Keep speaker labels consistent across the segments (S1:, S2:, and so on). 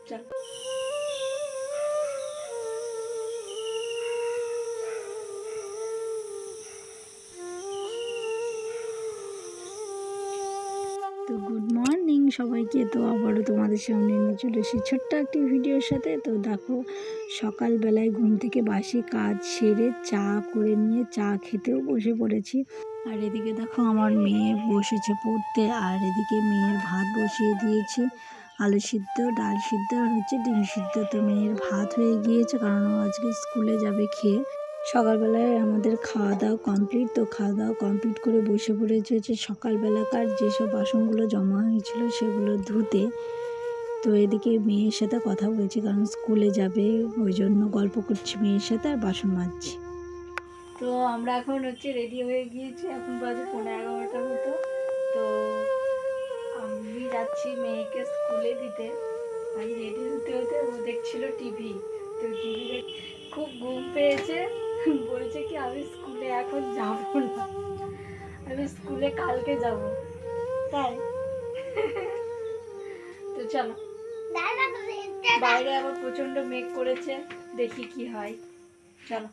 S1: চল। তো good morning সবাইকে। তো আবারও তোমাদের সামনে নিয়ে চলে এসেছি ছোট্ট একটি ভিডিওর সাথে। তো দেখো সকালবেলায় ঘুম থেকে বাসি কাজ সেরে চা করে নিয়ে চা খেতেও বসে পড়েছি। আর এদিকে দেখো আমার মেয়ে বসেছে পড়তে, আর এদিকে মেয়ের ভাত বসিয়ে দিয়েছি, আলু সিদ্ধ, ডাল সিদ্ধ আর হচ্ছে ডিম সিদ্ধ। তো মেয়ের ভাত হয়ে গিয়েছে কারণ ও আজকে স্কুলে যাবে খেয়ে। সকালবেলায় আমাদের খাওয়া দাওয়া কমপ্লিট। তো খাওয়া দাওয়া কমপ্লিট করে বসে পড়েছে হচ্ছে সকালবেলাকার যেসব বাসনগুলো জমা হয়েছিল সেগুলো ধুতে। তো এদিকে মেয়ের সাথে কথা বলছি কারণ স্কুলে যাবে, ওই জন্য গল্প করছি মেয়ের সাথে আর বাসন মাজছি। তো আমরা এখন হচ্ছে রেডি হয়ে গিয়েছি, এখন বাজে 11:15 মতো। তো আমি যাচ্ছি মেয়েকে স্কুলে দিতে। আমি রেডি হতে হতে ও দেখছিল টিভি। তো টিভি খুব ঘুম পেয়েছে, বলছে কি আমি স্কুলে এখন যাব না, আমি স্কুলে কালকে যাব। তাই তো চলো, বাইরে আবার প্রচন্ড মেঘ করেছে, দেখি কি হয়। চলো।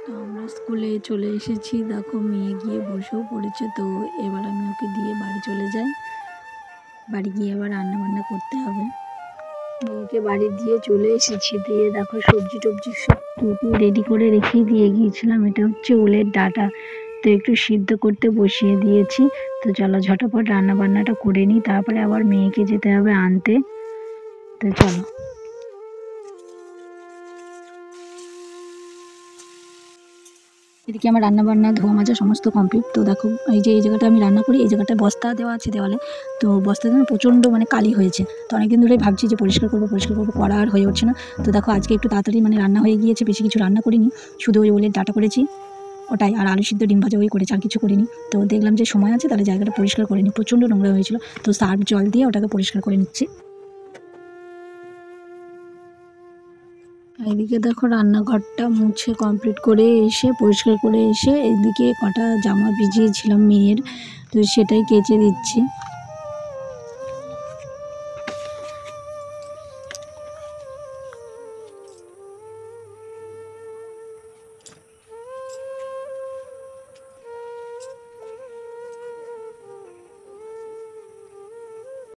S1: তো আমরা স্কুলে চলে এসেছি, দেখো মেয়ে গিয়ে বসেও পড়েছে। তো এবার আমি ওকে দিয়ে বাড়ি চলে যাই, বাড়ি গিয়ে আবার রান্না বান্না করতে হবে। মেয়েকে বাড়ি দিয়ে চলে এসেছি, দিয়ে দেখো সবজি টবজি সব কেটে রেডি করে রেখেই দিয়ে গিয়েছিলাম। এটা হচ্ছে ওলের ডাঁটা, তো একটু সিদ্ধ করতে বসিয়ে দিয়েছি। তো চলো ঝটাপট রান্না বান্নাটা করে নিই, তারপরে আবার মেয়েকে যেতে হবে আনতে। তো চলো। এদিকে আমার রান্না বান্না ধোয়া মাজা সমস্ত কমপ্লিট। তো দেখো এই যে এই জায়গাটা আমি রান্না করি, এই জায়গাটা বস্তা দেওয়া আছে দেওয়ালে। তো বস্তাতে না প্রচণ্ড কালি হয়েছে। তো অনেকদিন ধরেই ভাবছি যে পরিষ্কার করবো করা আর হয়ে উঠছে না। তো দেখো আজকে একটু তাড়াতাড়ি রান্না হয়ে গিয়েছে, বেশি কিছু রান্না করিনি, শুধু ওই ওলের ডাঁটা করেছি ওটাই, আর আলু সিদ্ধ ডিম ভাজা ওই করেছি, আর কিছু করিনি। তো দেখলাম যে সময় আছে তাহলে জায়গাটা পরিষ্কার করে নিই, প্রচণ্ড নোংরা হয়েছিল। তো সার্ফ জল দিয়ে ওটাকে পরিষ্কার করে নিচ্ছি। এদিকে দেখো রান্নাঘরটা মুছে কমপ্লিট করে এসে পরিষ্কার করে এসে এদিকে কটা জামা ভিজিয়েছিলাম মেয়ের, তো সেটাই কেচে দিচ্ছি।